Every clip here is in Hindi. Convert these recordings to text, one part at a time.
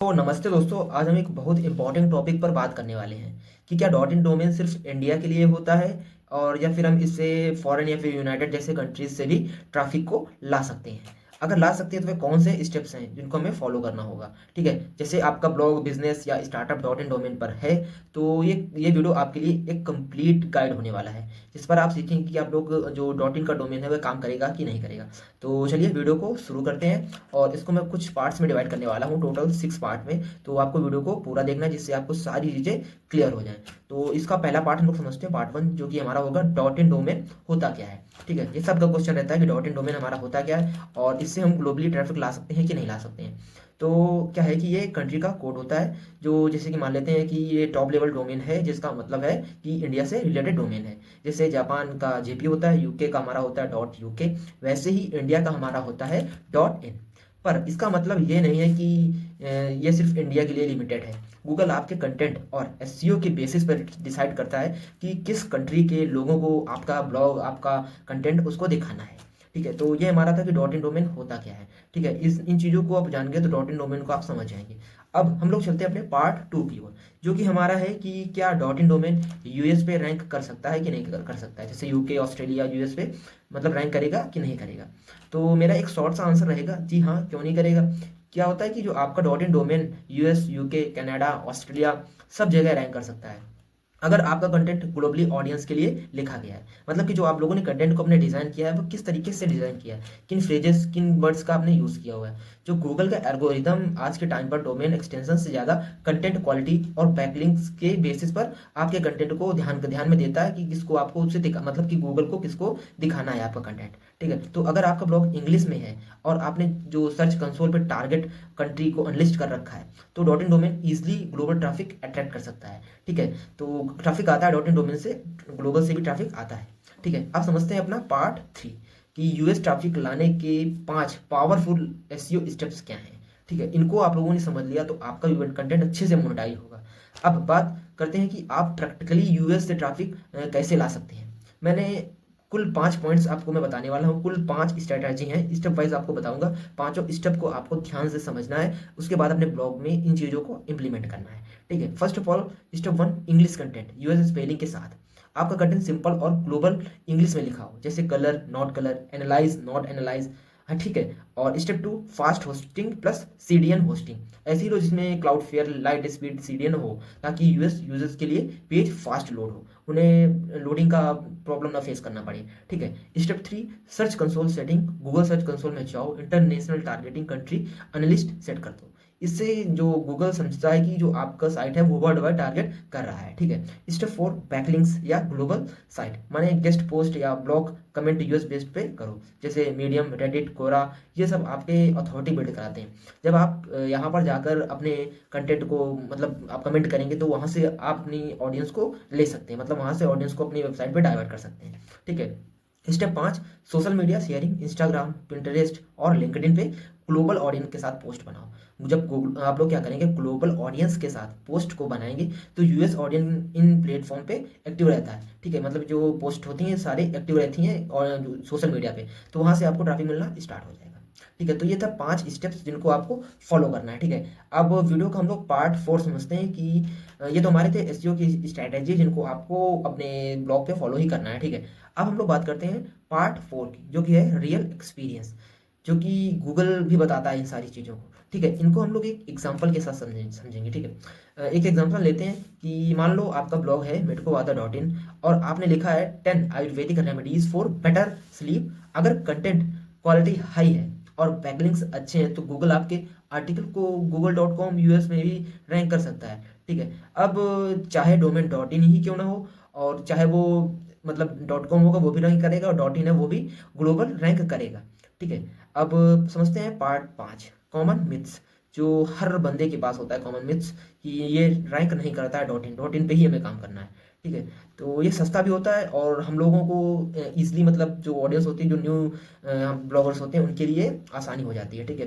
तो नमस्ते दोस्तों, आज हम एक बहुत इंपॉर्टेंट टॉपिक पर बात करने वाले हैं कि क्या डॉट इन डोमेन सिर्फ इंडिया के लिए होता है और या फिर हम इससे फॉरेन या फिर यूनाइटेड जैसे कंट्रीज से भी ट्रैफिक को ला सकते हैं। अगर ला सकते हैं तो वे कौन से स्टेप्स हैं जिनको हमें फॉलो करना होगा। ठीक है, जैसे आपका ब्लॉग बिजनेस या स्टार्टअप डॉट इन डोमेन पर है तो ये वीडियो आपके लिए एक कंप्लीट गाइड होने वाला है, जिस पर आप सीखेंगे कि आप लोग जो डॉट इन का डोमेन है वह काम करेगा कि नहीं करेगा। तो चलिए वीडियो को शुरू करते हैं और इसको मैं कुछ पार्ट्स में डिवाइड करने वाला हूँ, टोटल 6 पार्ट में। तो आपको वीडियो को पूरा देखना है जिससे आपको सारी चीज़ें क्लियर हो जाएं। तो इसका पहला पार्ट हम लोग समझते हैं, पार्ट 1, जो कि हमारा होगा डॉट इन डोमेन होता क्या है। ठीक है, ये सबका क्वेश्चन रहता है कि डॉट इन डोमेन हमारा होता क्या है और इससे हम ग्लोबली ट्रैफिक ला सकते हैं कि नहीं ला सकते हैं। तो क्या है कि ये कंट्री का कोड होता है, जो जैसे कि मान लेते हैं कि ये टॉप लेवल डोमेन है, जिसका मतलब है कि इंडिया से रिलेटेड डोमेन है। जैसे जापान का जेपी होता है, यूके का हमारा होता है डॉट यूके, वैसे ही इंडिया का हमारा होता है डॉट इन। पर इसका मतलब ये नहीं है कि ये सिर्फ इंडिया के लिए लिमिटेड है। गूगल आपके कंटेंट और एसईओ के बेसिस पर डिसाइड करता है कि किस कंट्री के लोगों को आपका ब्लॉग, आपका कंटेंट उसको दिखाना है। ठीक है, तो ये हमारा था कि डॉट इन डोमेन होता क्या है। ठीक है, इस इन चीज़ों को आप जान गए तो डॉट इन डोमेन को आप समझ जाएंगे। अब हम लोग चलते हैं अपने पार्ट 2 की ओर, जो कि हमारा है कि क्या डॉट इन डोमेन यूएस पे रैंक कर सकता है कि नहीं कर सकता है। जैसे यूके, ऑस्ट्रेलिया, यूएस पे मतलब रैंक करेगा कि नहीं करेगा। तो मेरा एक शॉर्ट सा आंसर रहेगा, जी हाँ, क्यों नहीं करेगा। क्या होता है कि जो आपका dot in domain US, UK, Canada, Australia सब जगह रैंक कर सकता है अगर आपका कंटेंट ग्लोबली ऑडियंस के लिए लिखा गया है। मतलब कि जो आप लोगों ने कंटेंट को अपने डिजाइन किया है वो किस तरीके से डिजाइन किया है, किन फ्रेजेस, किन वर्ड्स का आपने यूज किया हुआ है। जो गूगल का एल्गोरिदम आज के टाइम पर डोमेन एक्सटेंशन से ज्यादा कंटेंट क्वालिटी और बैकलिंक्स के बेसिस पर आपके कंटेंट को ध्यान में देता है कि किसको आपको उससे मतलब कि गूगल को किसको दिखाना है आपका कंटेंट। ठीक है, तो अगर आपका ब्लॉग इंग्लिश में है और आपने जो सर्च कंसोल पे टारगेट कंट्री को अनलिस्ट कर रखा है तो dot in domain easily global traffic attract कर सकता है। ठीक है, तो ट्रैफिक आता है डॉट इन डोमेन से, ग्लोबल से भी ट्रैफिक आता है। ठीक है, अब समझते हैं अपना पार्ट 3 कि यूएस ट्रैफिक लाने के 5 पावरफुल एसईओ स्टेप्स क्या हैं। ठीक है, इनको आप लोगों ने समझ लिया तो आपका कंटेंट अच्छे से मोनेटाइज होगा। अब बात करते हैं कि आप प्रैक्टिकली यूएस से ट्रैफिक कैसे ला सकते हैं। मैंने कुल 5 पॉइंट्स आपको मैं बताने वाला हूँ, कुल 5 स्ट्रैटेजी हैं, स्टेप वाइज आपको बताऊंगा। पांचों स्टेप को आपको ध्यान से समझना है, उसके बाद अपने ब्लॉग में इन चीज़ों को इंप्लीमेंट करना है। ठीक है, first of all step 1, English content US spelling के साथ। आपका कंटेंट सिंपल और ग्लोबल इंग्लिश में लिखा हो, जैसे colour not colour, analyse not analyse. हाँ, ठीक है। और step 2, fast hosting plus CDN hosting. ऐसी लो जिसमें cloud fair, light speed CDN हो, ताकि यूएस यूजर्स के लिए पेज फास्ट लोड हो, उन्हें लोडिंग का प्रॉब्लम ना फेस करना पड़े। ठीक है, step 3, search console setting. Google search console में जाओ, international targeting country unlist set कर दो। इससे जो गूगल समझता है कि जो आपका साइट है वो वर्ल्ड वाइड टारगेट कर रहा है। ठीक है, स्टेप 4, बैकलिंक्स या ग्लोबल साइट, माने गेस्ट पोस्ट या ब्लॉग कमेंट यूएस बेस्ड पे करो, जैसे मीडियम, रेडिट, कोरा। ये सब आपके अथॉरिटी बिल्ड कराते हैं। जब आप यहाँ पर जाकर अपने कंटेंट को मतलब आप कमेंट करेंगे तो वहाँ से आप अपनी ऑडियंस को ले सकते हैं, मतलब वहाँ से ऑडियंस को अपनी वेबसाइट पे डाइवर्ट कर सकते हैं। ठीक है, step 5, social media sharing, Instagram, Pinterest और लिंक्डइन पे ग्लोबल ऑडियंस के साथ पोस्ट बनाओ। जब आप लोग क्या करेंगे, ग्लोबल ऑडियंस के साथ पोस्ट को बनाएंगे तो यूएस ऑडियंस इन प्लेटफॉर्म पे एक्टिव रहता है। ठीक है, मतलब जो पोस्ट होती हैं सारी एक्टिव रहती हैं और सोशल मीडिया पे, तो वहाँ से आपको ट्रैफिक मिलना स्टार्ट हो जाएगा। ठीक है, तो ये था 5 स्टेप्स जिनको आपको फॉलो करना है। ठीक है, अब वीडियो का हम लोग पार्ट 4 समझते हैं कि ये तो हमारे थे एसईओ की स्ट्रैटेजी जिनको आपको अपने ब्लॉग पे फॉलो ही करना है। ठीक है, अब हम लोग बात करते हैं पार्ट 4 की, जो कि है रियल एक्सपीरियंस, जो कि गूगल भी बताता है इन सारी चीज़ों को। ठीक है, इनको हम लोग एक एग्जांपल के साथ समझेंगे। ठीक है, एक एग्जांपल लेते हैं कि मान लो आपका ब्लॉग है medcovaada.in और आपने लिखा है 10 Ayurvedic remedies for better sleep. अगर कंटेंट क्वालिटी हाई है और बैकलिंक्स अच्छे हैं तो गूगल आपके आर्टिकल को google.com यूएस में भी रैंक कर सकता है। ठीक है, अब चाहे डोमेन डॉट इन ही क्यों ना हो और चाहे वो मतलब डॉट कॉम होगा वो भी रैंक करेगा और डॉट इन है वो भी ग्लोबल रैंक करेगा। ठीक है, अब समझते हैं पार्ट 5, कॉमन मिथ्स, जो हर बंदे के पास होता है कॉमन मिथ्स कि ये रैंक नहीं करता है डॉट इन पे ही हमें काम करना है। ठीक है, तो ये सस्ता भी होता है और हम लोगों को ईजिली मतलब जो ऑडियंस होती है, जो न्यू ब्लॉगर्स होते हैं उनके लिए आसानी हो जाती है। ठीक है,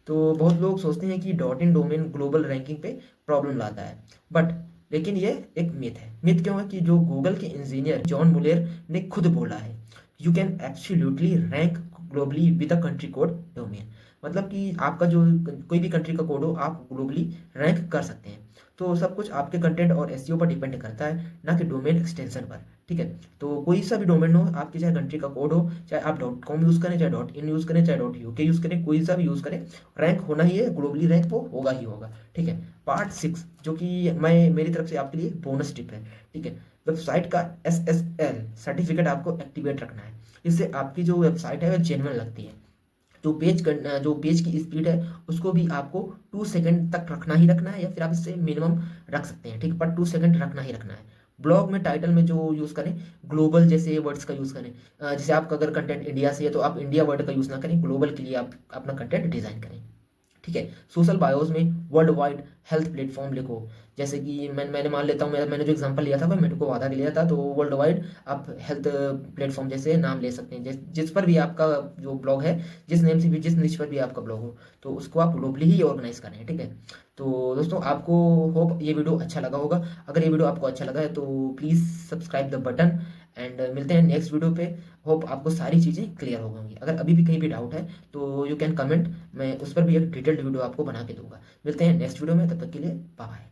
तो बहुत लोग सोचते हैं कि dot in domain global ranking पे प्रॉब्लम लाता है, बट लेकिन ये एक मिथ है। मिथ क्यों है कि जो गूगल के इंजीनियर जॉन मुलेर ने खुद बोला है, you can absolutely rank globally with a country code domain. मतलब कि आपका जो कोई भी कंट्री का कोड हो आप ग्लोबली रैंक कर सकते हैं। तो सब कुछ आपके कंटेंट और एसईओ पर डिपेंड करता है, ना कि डोमेन एक्सटेंशन पर। ठीक है, तो कोई सा भी डोमेन हो आपकी, चाहे कंट्री का कोड हो, चाहे आप .com यूज़ करें, चाहे .in यूज़ करें, चाहे .uk यूज़ करें, कोई सा भी यूज़ करें, रैंक होना ही है, ग्लोबली रैंक वो होगा ही होगा। ठीक है, पार्ट 6 जो कि मैं मेरी तरफ से आपके लिए बोनस टिप है। ठीक है, वेबसाइट का SSL सर्टिफिकेट आपको एक्टिवेट रखना है। इससे आपकी जो वेबसाइट है वो जेन्युइन लगती है। जो पेज की स्पीड है उसको भी आपको 2 सेकंड तक रखना ही रखना है, या फिर आप इससे मिनिमम रख सकते हैं। ठीक है, पर 2 सेकंड रखना ही रखना है। ब्लॉग में टाइटल में जो यूज़ करें, ग्लोबल जैसे वर्ड्स का यूज़ करें। जैसे आपका अगर कंटेंट इंडिया से है तो आप इंडिया वर्ड का यूज़ ना करें, ग्लोबल के लिए आप अपना कंटेंट डिज़ाइन करें। ठीक है, सोशल बायोस में वर्ल्ड वाइड हेल्थ प्लेटफॉर्म लिखो। जैसे कि मैंने मान लेता हूँ, मैंने जो एग्जांपल लिया था वह मेरे को वादा के लिया था, तो वर्ल्ड वाइड आप हेल्थ प्लेटफॉर्म जैसे नाम ले सकते हैं, जिस पर भी आपका जो ब्लॉग है, जिस नेम से भी, जिस निच पर भी आपका ब्लॉग हो, तो उसको आप ग्लोबली ही ऑर्गेनाइज करें। ठीक है, तो दोस्तों आपको होप ये वीडियो अच्छा लगा होगा। अगर ये वीडियो आपको अच्छा लगा है तो please subscribe the button, and मिलते हैं नेक्स्ट वीडियो पे। होप आपको सारी चीज़ें क्लियर हो गई। अगर अभी भी कहीं भी डाउट है तो यू कैन कमेंट, मैं उस पर भी एक डिटेल्ड वीडियो आपको बना के दूंगा। मिलते हैं नेक्स्ट वीडियो में, तब तक के लिए बाय बाय।